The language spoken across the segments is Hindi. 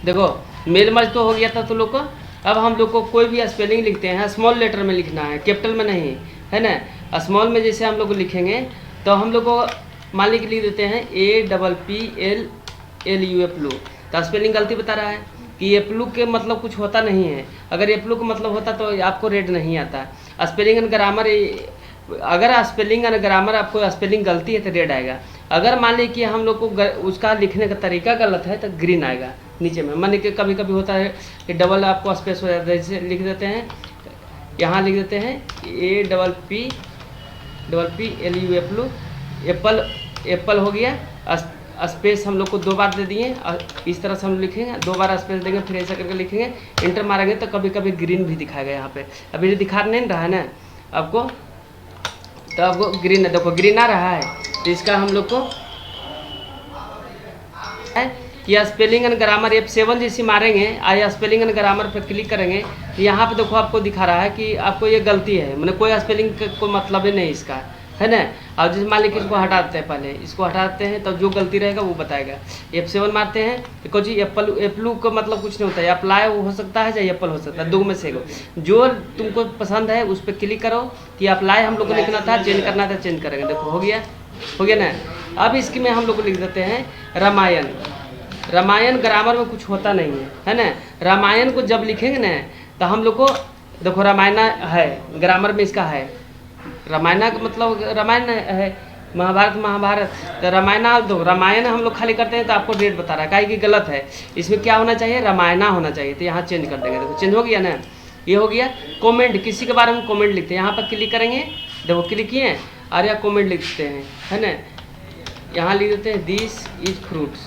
देखो मेल मर्ज तो हो गया था तुम लोग को। अब हम लोग को कोई भी स्पेलिंग लिखते हैं स्मॉल लेटर में लिखना है, कैपिटल में नहीं, है ना। स्मॉल में जैसे हम लोग लिखेंगे तो हम लोग को मान लीजिए लिख देते हैं APPLLU। तो स्पेलिंग गलती बता रहा है कि एप्लू के मतलब कुछ होता नहीं है। अगर एप्लू का मतलब होता तो आपको रेड नहीं आता। स्पेलिंग एंड ग्रामर, अगर स्पेलिंग एंड ग्रामर आपको स्पेलिंग गलती है तो रेड आएगा। अगर मान लीजिए कि हम लोग को उसका लिखने का तरीका गलत है तो ग्रीन आएगा नीचे में। मान लीजिए कभी कभी होता है कि डबल आपको स्पेस हो जाता है, जैसे लिख देते हैं, यहाँ लिख देते हैं APPLU एप्पल, एप्पल हो गया, स्पेस हम लोग को 2 बार दे दिए। इस तरह से हम लिखेंगे, 2 बार स्पेस देंगे, फिर ऐसा करके लिखेंगे, इंटर मारेंगे तो कभी कभी ग्रीन भी दिखाएगा यहाँ पे। अभी दिखा नहीं रहा है ना आपको, तो आपको ग्रीन है, देखो ग्रीन आ रहा है। तो इसका हम लोग को है कि स्पेलिंग एंड ग्रामर F7 जैसे मारेंगे, या स्पेलिंग एंड ग्रामर पर क्लिक करेंगे तो यहाँ पे देखो आपको दिखा रहा है कि आपको ये गलती है, मतलब कोई स्पेलिंग का कोई मतलब ही नहीं इसका, है ना। और जिस मान लीजिए इसको हटा देते हैं, पहले इसको हटाते हैं तो जो गलती रहेगा वो बताएगा। F7 मारते हैं देखो जी, एप्पलू का मतलब कुछ नहीं होता है, अप्लाई हो सकता है चाहे एप्पल हो सकता है, 2 में से जो तुमको पसंद है उस पर क्लिक करो कि अप्लाई हम लोग को लिखना था, चेंज करना था, चेंज करेंगे। देखो हो गया ना। अब इसकी में हम लोग को लिख देते हैं रामायण। रामायण ग्रामर में कुछ होता नहीं है ना। रामायण को जब लिखेंगे ना तो हम लोग को देखो रामायण है, ग्रामर में इसका है, रामायण का मतलब रामायण है, महाभारत। तो रामायण दो, रामायण हम लोग खाली करते हैं तो आपको रेट बता रहा है, काहे कि गलत है। इसमें क्या होना चाहिए, रामायण होना चाहिए। तो यहाँ चेंज कर देंगे, देखो चेंज हो गया ना, ये हो गया। कमेंट, किसी के बारे में कमेंट लिखते हैं, यहाँ पर क्लिक करेंगे, देखो क्लिक किए और यहाँ कमेंट लिखते हैं, है ना। यहाँ लिख देते हैं दिस इज फ्रूट्स,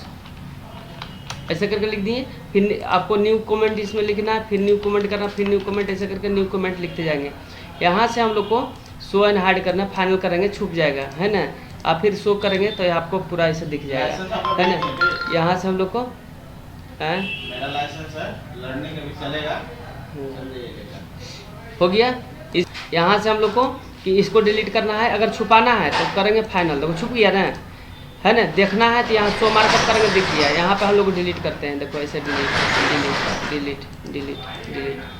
ऐसे करके लिख दिए। फिर आपको न्यू कमेंट इसमें लिखना है, फिर न्यू कमेंट करना, फिर न्यू कमेंट, ऐसे करके न्यू कमेंट लिखते जाएंगे। यहाँ से हम लोग को शो एंड हाइड करना, फाइनल करेंगे, छुप जाएगा, है ना। आप फिर शो करेंगे तो आपको पूरा ऐसे दिख जाएगा, है ना। यहाँ से हम लोग को मेरा लाइसेंस है, लर्निंग अभी चलेगा, हो गया। यहाँ से हम लोग को कि इसको डिलीट करना है, अगर छुपाना है तो करेंगे फाइनल, देखो छुप गया ना, है ना। देखना है तो यहाँ शो मार्कअप करेंगे, दिख गया। यहाँ पे हम लोग डिलीट करते हैं, देखो ऐसे डिलीट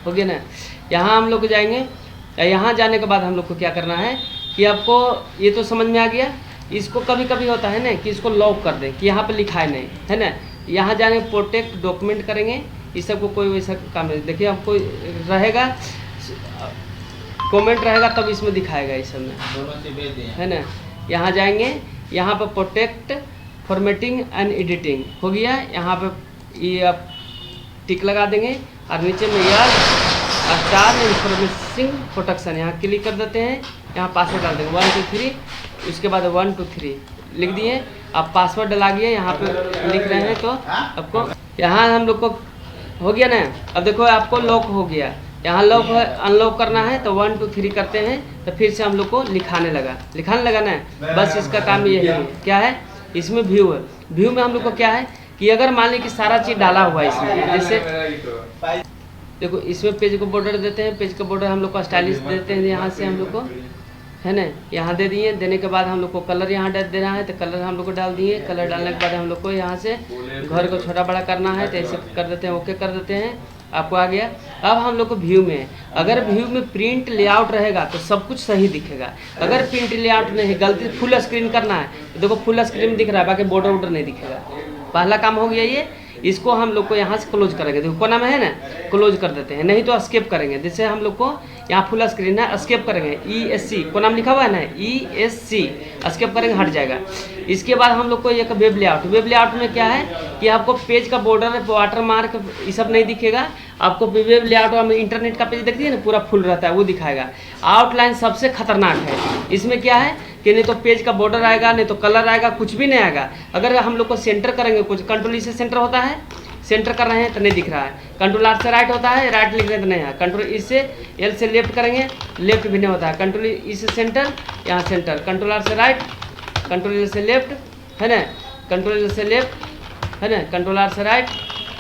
हो गया ना। यहाँ हम लोग जाएंगे, यहाँ जाने के बाद हम लोग को क्या करना है कि आपको ये तो समझ में आ गया। इसको कभी कभी होता है ना कि इसको लॉक कर दें कि यहाँ पे लिखा है नहीं, है ना। यहाँ जाने प्रोटेक्ट डॉक्यूमेंट करेंगे, इस सब को कोई वैसा काम नहीं। देखिए आपको रहेगा कमेंट रहेगा तब इसमें दिखाएगा, इस सब में, है ना। यहाँ जाएंगे, यहाँ पर प्रोटेक्ट फॉर्मेटिंग एंड एडिटिंग हो गया। यहाँ पे ये आप टिक लगा देंगे और नीचे में यार स्टार इन्फॉर्मेशन प्रोटेक्शन, यहाँ क्लिक कर देते हैं। यहाँ पासवर्ड डाल देंगे 1 2 3, उसके बाद 1 2 3 लिख दिए। आप पासवर्ड डला दिए, यहाँ पे लिख रहे हैं तो आपको यहाँ हम लोग को हो गया ना। अब देखो आपको लॉक हो गया, यहाँ लॉक है, अनलॉक करना है तो 1 2 3 करते हैं तो फिर से हम लोग को लिखाने लगा ना। बस इसका काम ये है, क्या है इसमें व्यू है। व्यू में हम लोग को क्या है कि अगर मान लीजिए कि सारा चीज़ डाला हुआ है इसमें, जैसे देखो इसमें पेज को बॉर्डर देते हैं, पेज का बॉर्डर हम लोग को स्टाइलिश देते हैं, यहाँ से हम लोग को, है ना। यहाँ दे दिए, देने के बाद हम लोग को कलर यहाँ देना है तो कलर हम लोग को डाल दिए। कलर डालने के बाद हम लोग को यहाँ से घर को छोटा बड़ा करना है तो ऐसे कर देते हैं, ओके कर देते हैं, आपको आ गया। अब हम लोग को व्यू में, अगर व्यू में प्रिंट लेआउट रहेगा तो सब कुछ सही दिखेगा। अगर प्रिंट लेआउट नहीं, गलती फुल स्क्रीन करना है तो देखो फुल स्क्रीन दिख रहा है, बाकी बॉर्डर वॉर्डर नहीं दिखेगा। पहला काम हो गया ये। इसको हम लोग को यहाँ से क्लोज करेंगे, देखो कोना में है ना, क्लोज कर देते हैं, नहीं तो एस्केप करेंगे। जैसे हम लोग को यहाँ फुल स्क्रीन है, एस्केप करेंगे, ESC को नाम लिखा हुआ है ना, ESC एस्केप करेंगे, हट जाएगा। इसके बाद हम लोग को एक वेब लेआउट, वेब लेआउट में क्या है कि आपको पेज का बॉर्डर, वाटर मार्क, ये सब नहीं दिखेगा आपको। वेब लेआउट में इंटरनेट का पेज देखिए ना, पूरा फुल रहता है, वो दिखाएगा। आउटलाइन सबसे खतरनाक है, इसमें क्या है कि नहीं तो पेज का बॉर्डर आएगा, नहीं तो कलर आएगा, कुछ भी नहीं आएगा। अगर हम लोग को सेंटर करेंगे, कुछ कंट्रोल से सेंटर होता है, सेंटर कर रहे हैं तो नहीं दिख रहा है। कंट्रोल आर से राइट होता है, राइट लिख रहे हैं तो नहीं है। कंट्रोल ई से एल से लेफ्ट करेंगे, लेफ्ट भी नहीं होता है। कंट्रोल ई से सेंटर, यहाँ सेंटर। कंट्रोल आर से राइट, कंट्रोल एल से लेफ्ट, है ना। कंट्रोल एल से लेफ्ट, है ना। कंट्रोल आर से राइट,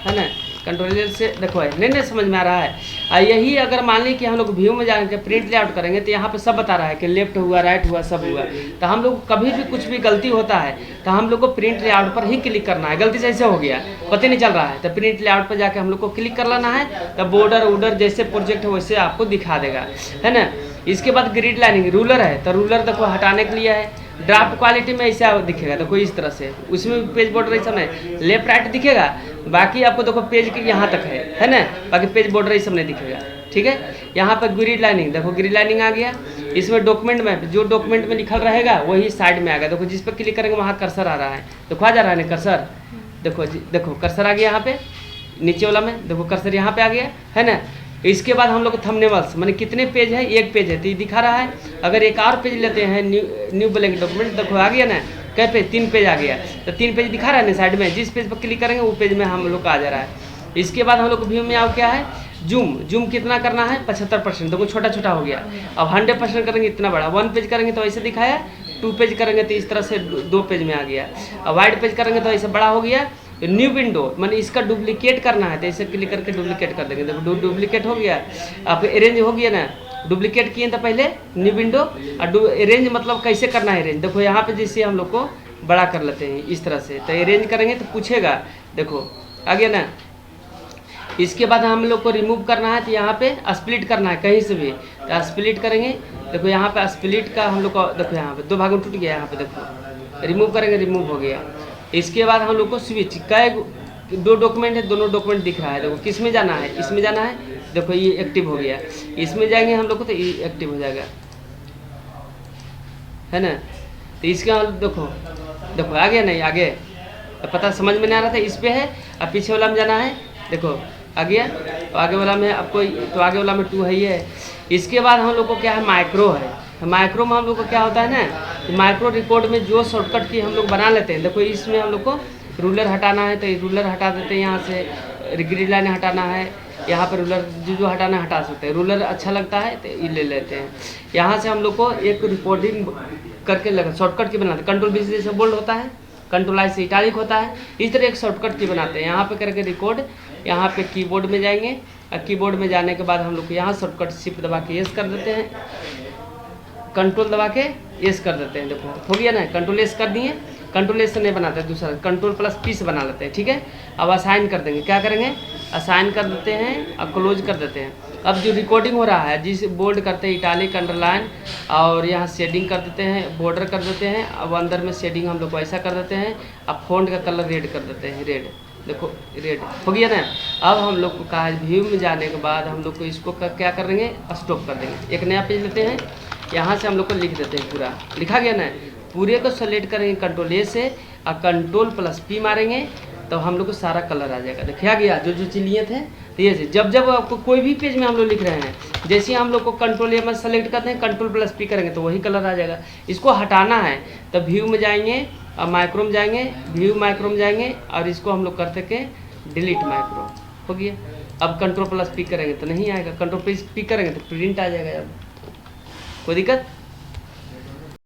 है ना। कंट्रोल एल से देखो है नहीं समझ में आ रहा है। यही अगर मान ली कि हम लोग व्यू में जाके प्रिंट लेआउट करेंगे तो यहाँ पे सब बता रहा है कि लेफ्ट हुआ, राइट हुआ, सब हुआ। तो हम लोग कभी भी कुछ भी गलती होता है तो हम लोग को प्रिंट लेआउट पर ही क्लिक करना है। गलती से ऐसे हो गया, पता नहीं चल रहा है, तो प्रिंट लेआउट पर जाके हम लोग को क्लिक कर लेना है। तो बॉर्डर वोर्डर जैसे प्रोजेक्ट है वैसे आपको दिखा देगा, है ना। इसके बाद ग्रिड लाइनिंग, रूलर है तो रूलर देखो हटाने के लिए है। ड्राफ्ट क्वालिटी में ऐसा दिखेगा, देखो इस तरह से, उसमें पेज बॉर्डर ऐसा नहीं, लेफ्ट राइट दिखेगा, बाकी आपको देखो पेज के यहाँ तक है ना, बाकी पेज बॉर्डर ये सब नहीं दिखेगा, ठीक है। यहाँ पर ग्रिड लाइनिंग, देखो ग्रिड लाइनिंग आ गया। इसमें डॉक्यूमेंट में जो डॉक्यूमेंट में लिखल रहेगा वही साइड में आ गया, देखो जिस पर क्लिक करेंगे वहाँ कर्सर आ रहा है, देखो आ जा रहा है ना कर्सर, देखो देखो कर्सर आ गया यहाँ पे नीचे वाला में, देखो कर्सर यहाँ पे आ गया, है ना। इसके बाद हम लोग थंबनेल्स, माने कितने पेज है, एक पेज है तो ये दिखा रहा है। अगर एक और पेज लेते हैं, न्यू ब्लैंक डॉक्यूमेंट, देखो आ गया ना, कै पेज, 3 पेज आ गया, तो 3 पेज दिखा रहा है ना साइड में, जिस पेज पर क्लिक करेंगे वो पेज में हम लोग का आ जा रहा है। इसके बाद हम लोग को व्यू में आओ क्या है, जूम कितना करना है, 75%, देखो छोटा छोटा हो गया। अब 100% करेंगे इतना बड़ा, 1 पेज करेंगे तो ऐसे दिखाया, 2 पेज करेंगे तो इस तरह से 2 पेज में आ गया। अब वाइड पेज करेंगे तो ऐसे बड़ा हो गया। न्यू विंडो माने इसका डुप्लीकेट करना है तो ऐसे क्लिक करके डुप्लीकेट कर देंगे, देखो डुप्लीकेट हो गया। अब अरेंज हो गया ना, डुप्लीकेट किए तो पहले न्यू विंडो, और अरेंज मतलब कैसे करना है अरेंज, देखो यहाँ पे जैसे हम लोग को बड़ा कर लेते हैं इस तरह से, तो अरेंज करेंगे तो पूछेगा, देखो आ गया ना। इसके बाद हम लोग को रिमूव करना है तो यहाँ पे स्प्लिट करना है कहीं से भी, तो स्प्लिट करेंगे, देखो यहाँ पे स्प्लिट का हम लोग को, देखो यहाँ पे 2 भागों में टूट गया, यहाँ पे देखो रिमूव करेंगे, रिमूव हो गया। इसके बाद हम लोग को स्विच, कै 2 डॉक्यूमेंट है, दोनों डॉक्यूमेंट दिख रहा है, देखो किस में जाना है, इसमें जाना है, देखो ये एक्टिव हो गया। इसमें जाएंगे हम लोग को तो ये एक्टिव हो जाएगा, है ना। तो इसके देखो देखो आ गया नहीं, आगे तो पता समझ में नहीं आ रहा था, इस पे है। अब पीछे वाला में जाना है, देखो आ गया, तो आगे वाला में आपको, तो आगे वाला में 2 है ही है। इसके बाद हम लोग को क्या है, माइक्रो है। माइक्रो में हम लोग को क्या होता है ना, माइक्रो रिकॉर्ड में जो शॉर्टकट की हम लोग बना लेते हैं, देखो इसमें हम लोग को रूलर हटाना है तो ये रूलर हटा देते हैं, यहाँ से ग्रिड लाइन हटाना है, यहाँ पर रूलर जो हटाना हटा सकते हैं। रूलर अच्छा लगता है तो ये ले लेते हैं। यहाँ से हम लोग को एक रिकॉर्डिंग करके लगा शॉर्टकट की बनाते हैं, कंट्रोल बी से बोल्ड होता है, कंट्रोल आई से इटालिक होता है, इस तरह एक शॉर्टकट की बनाते हैं। यहाँ पे करके रिकॉर्ड, यहाँ पे कीबोर्ड में जाएंगे, और कीबोर्ड में जाने के बाद हम लोग यहाँ शॉर्टकट शिफ्ट दबा के यस कर देते हैं, कंट्रोल दबा के यस कर देते हैं, देखो हो गया ना, कंट्रोल एस कर दिए। कंट्रोल एस से नहीं बनाते, दूसरा कंट्रोल प्लस पी से बना लेते हैं, ठीक है। अब असाइन कर देंगे, क्या करेंगे, असाइन कर देते हैं और क्लोज कर देते हैं। अब जो रिकॉर्डिंग हो रहा है, जिस बोल्ड करते हैं, इटालिक, अंडरलाइन, और यहाँ शेडिंग कर देते हैं, बॉर्डर कर देते हैं। अब अंदर में शेडिंग हम लोग को ऐसा कर देते हैं। अब फ़ॉन्ट का कलर रेड कर देते हैं, रेड, देखो रेड हो गया ना। अब हम लोग को कहा व्यू में जाने के बाद हम लोग को इसको क्या करेंगे, स्टॉप कर देंगे। एक नया पेज लेते हैं, यहाँ से हम लोग को लिख देते हैं, पूरा लिखा गया ना, पूरे को सेलेक्ट करेंगे कंट्रोल ए से, और कंट्रोल प्लस पी मारेंगे तो हम लोग को सारा कलर आ जाएगा। देखिए आ गया, जो जो चीज़ लिए थे। तो ये से जब आपको कोई भी पेज में हम लोग लिख रहे हैं, जैसे ही हम लोग को कंट्रोल ए में सेलेक्ट करते हैं, कंट्रोल प्लस पी करेंगे तो वही कलर आ जाएगा। इसको हटाना है तो व्यू में जाएंगे और माइक्रो में जाएंगे, व्यू माइक्रो में जाएंगे, और इसको हम लोग करते के डिलीट माइक्रो, हो गया। अब कंट्रोल प्लस पी करेंगे तो नहीं आएगा, कंट्रोल प्लस पी करेंगे तो प्रिंट आ जाएगा। अब कोई दिक्कत।